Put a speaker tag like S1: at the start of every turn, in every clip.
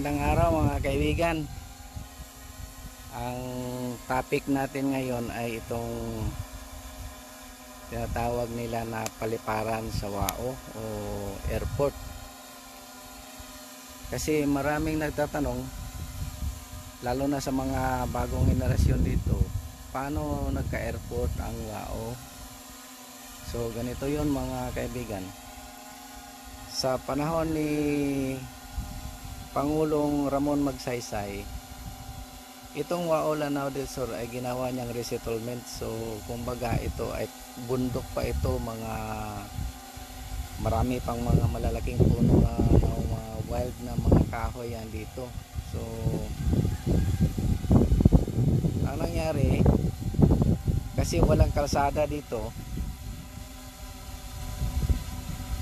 S1: Magandang araw mga kaibigan. Ang topic natin ngayon ay itong tinatawag nila na paliparan sa WAO o airport. Kasi maraming nagtatanong, lalo na sa mga bagong henerasyon dito, paano nagka-airport ang WAO? So ganito yon mga kaibigan. Sa panahon ni Pangulong Ramon Magsaysay, itong WAO Lanao del Sur ay ginawa niyang resettlement. So kumbaga ito ay bundok pa ito, marami pang mga malalaking puno na mga wild na mga kahoy yan dito. So ang nangyari, kasi walang kalsada dito,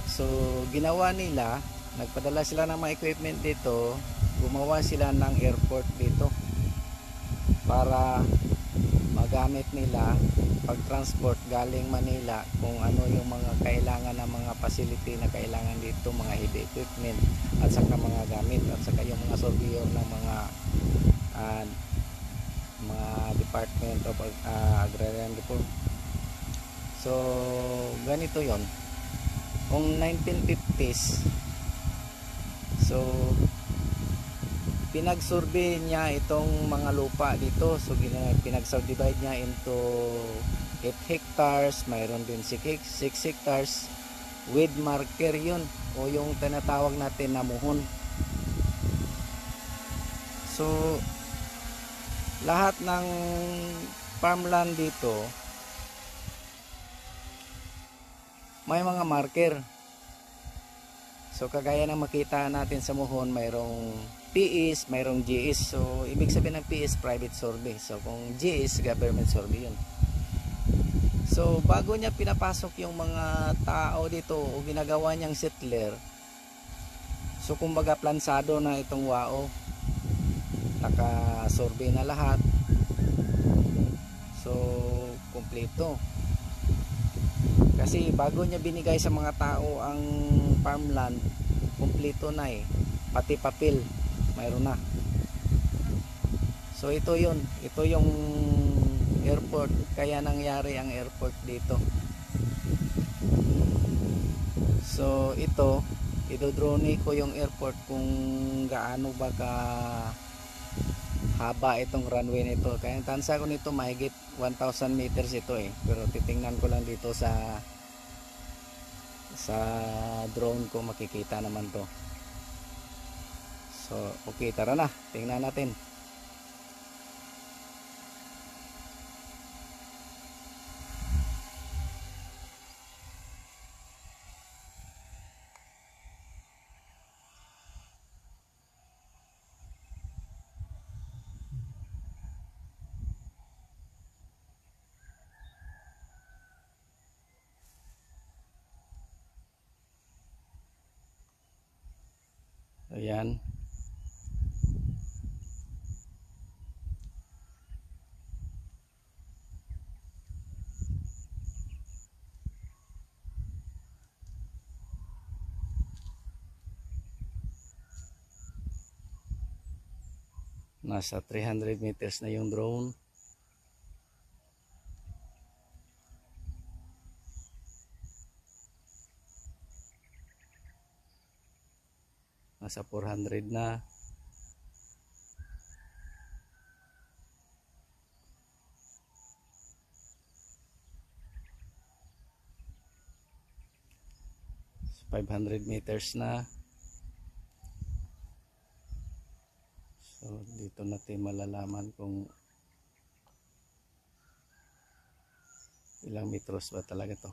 S1: so ginawa nila, nagpadala sila ng mga equipment dito, gumawa sila ng airport dito para magamit nila pag transport galing Manila, kung ano yung mga kailangan ng mga facility na kailangan dito, mga heavy equipment at saka mga gamit, at saka yung mga surveyor ng mga department of agrarian reform. So ganito yon. Kung 1950s, so pinag-survey niya itong mga lupa dito. So pinag-subdivide niya into 8 hectares, mayroon din 6 hectares with marker yun, o yung tinatawag natin na muhon. So lahat ng farmland dito may mga marker. So kagaya ng makita natin sa muhon, mayroong PIS, mayroong GS. So ibig sabihin ng PIS, private survey. So kung GS, government survey yun. So bago niya pinapasok yung mga tao dito o ginagawa niyang settler, so kumbaga plansado na itong WAO, naka-survey na lahat. So kompleto. Kasi bago niya binigay sa mga tao ang farmland, kumpleto na pati papel mayroon na. So ito yun, ito yung airport, kaya nangyari ang airport dito. So ito, idodrone ko yung airport kung gaano ba ka haba itong runway nito. Kaya tansa ko nito mahigit 1,000 meters ito pero titingnan ko lang dito sa drone ko, makikita naman to. So okay, tara na, tingnan natin. Ayan. Nasa 300 meters na yung drone. Nasa 400 na. So 500 meters na. So dito natin malalaman kung ilang metros ba talaga to.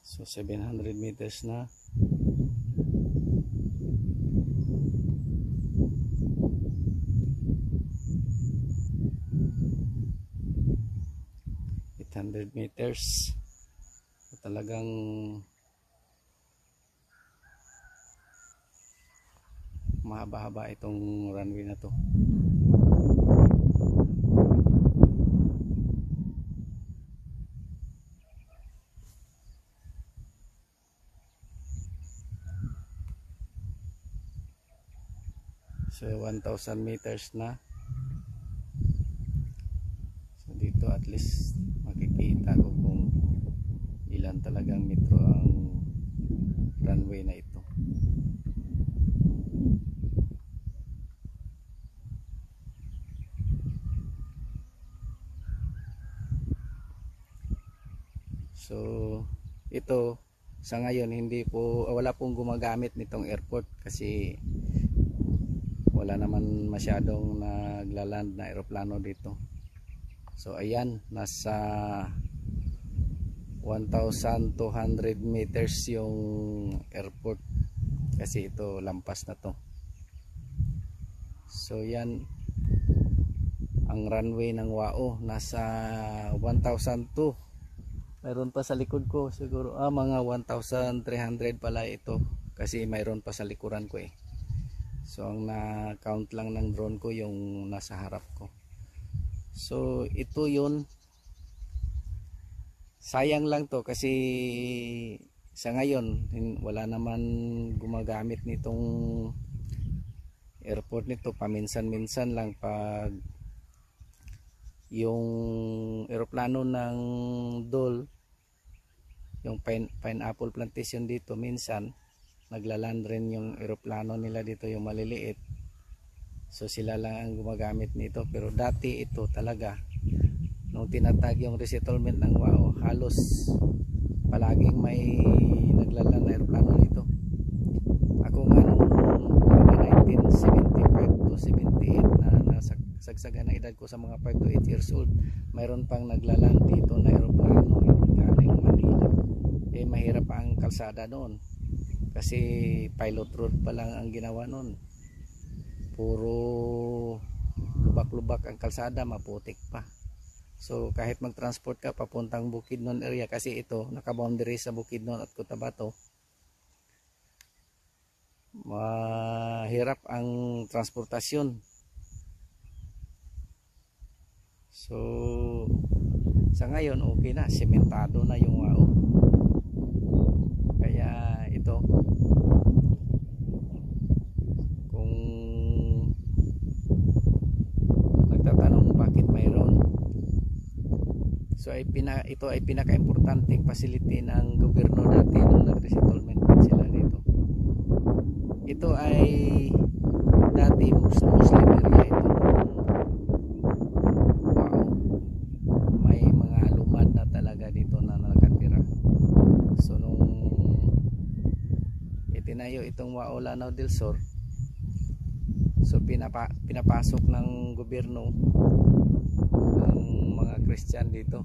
S1: So 700 meters na. Meters. So, talagang mahaba-haba itong runway na to. So 1,000 meters na. So dito at least makikita ko kung ilan talagang metro ang runway na ito. So ito sa ngayon wala pong gumagamit nitong airport kasi wala naman masyadong naglaland na eroplano dito. So ayan, nasa 1,200 meters yung airport kasi ito lampas na to. So yan ang runway ng WAO, nasa 1,002. Mayroon pa sa likod ko siguro mga 1,300 pala ito kasi mayroon pa sa likuran ko eh. So ang na-count lang ng drone ko yung nasa harap ko. So ito yun. Sayang lang to kasi sa ngayon wala naman gumagamit nitong airport nito. Paminsan-minsan lang pag yung eroplano ng Dole, yung pineapple plantation dito, minsan naglaland rin yung eroplano nila dito, yung maliliit. So sila lang ang gumagamit nito. Pero dati ito talaga nung tinatag yung resettlement ng WAO, halos palaging may naglaland na eroplano dito. Ako nga nung 1975 to 78 na nasagsagan na edad ko sa mga 5 to 8 years old, mayroon pang naglaland dito na eroplano yung galing Manila. Mahirap ang kalsada noon kasi pilot road pa lang ang ginawa nun. Puro lubak-lubak ang kalsada, maputik pa. So kahit mag-transport ka papuntang Bukidnon area, kasi ito naka-boundary sa Bukidnon at Cotabato, mahirap ang transportasyon. So sa ngayon okay na, sementado na yung WAO. Kaya ito, kung nagtatanong bakit mayroon, so ito ay pinaka-importanting facility ng gobyerno dati nung nag-resettlement sila dito. Ito ay dati Muslim area ito. Wow, may mga lumad na talaga dito na nakatira. So nung itinayo itong WAO Lanao del Sur, so pinapasok ng gobyerno ang mga Christian dito.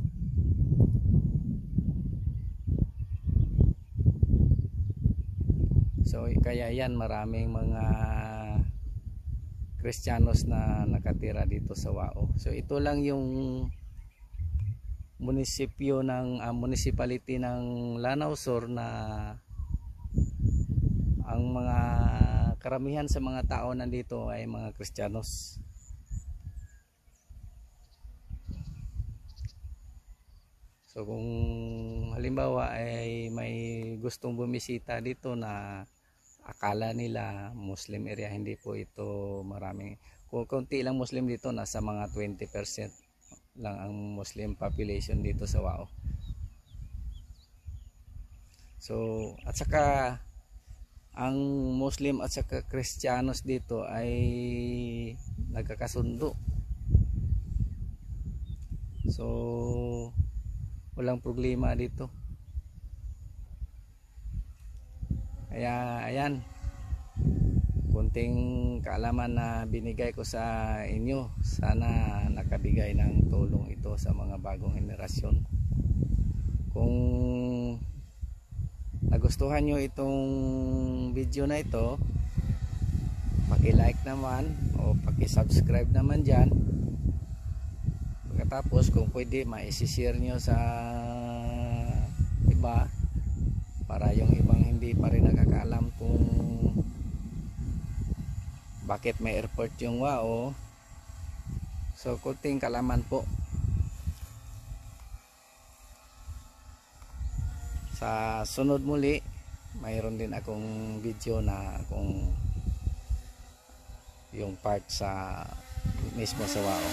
S1: So kaya yan, maraming mga Kristiyanos na nakatira dito sa WAO. So ito lang yung munisipyo ng municipality ng Lanao Sur na ang mga karamihan sa mga tao nandito ay mga Kristiyanos. So kung halimbawa ay may gustong bumisita dito na akala nila Muslim area, hindi po ito maraming. Kung konti lang Muslim dito, nasa mga 20% lang ang Muslim population dito sa WAO. So at saka ang Muslim at saka Kristiyanos dito ay nagkakasundo. So walang problema dito. Kaya ayan, kunting kaalaman na binigay ko sa inyo. Sana nakabigay ng tulong ito sa mga bagong henerasyon. Kung nagustuhan nyo itong video na ito, paki-like naman o paki-subscribe naman dyan. Pagkatapos kung pwede, ma-share nyo sa iba para yung ibang hindi pa rin nakakaalam kung bakit may airport yung WAO. So kunting kalaman po. Sa sunod muli, mayroon din akong video na kung yung part sa mismo sa WAO.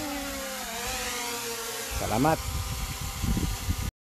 S1: Salamat.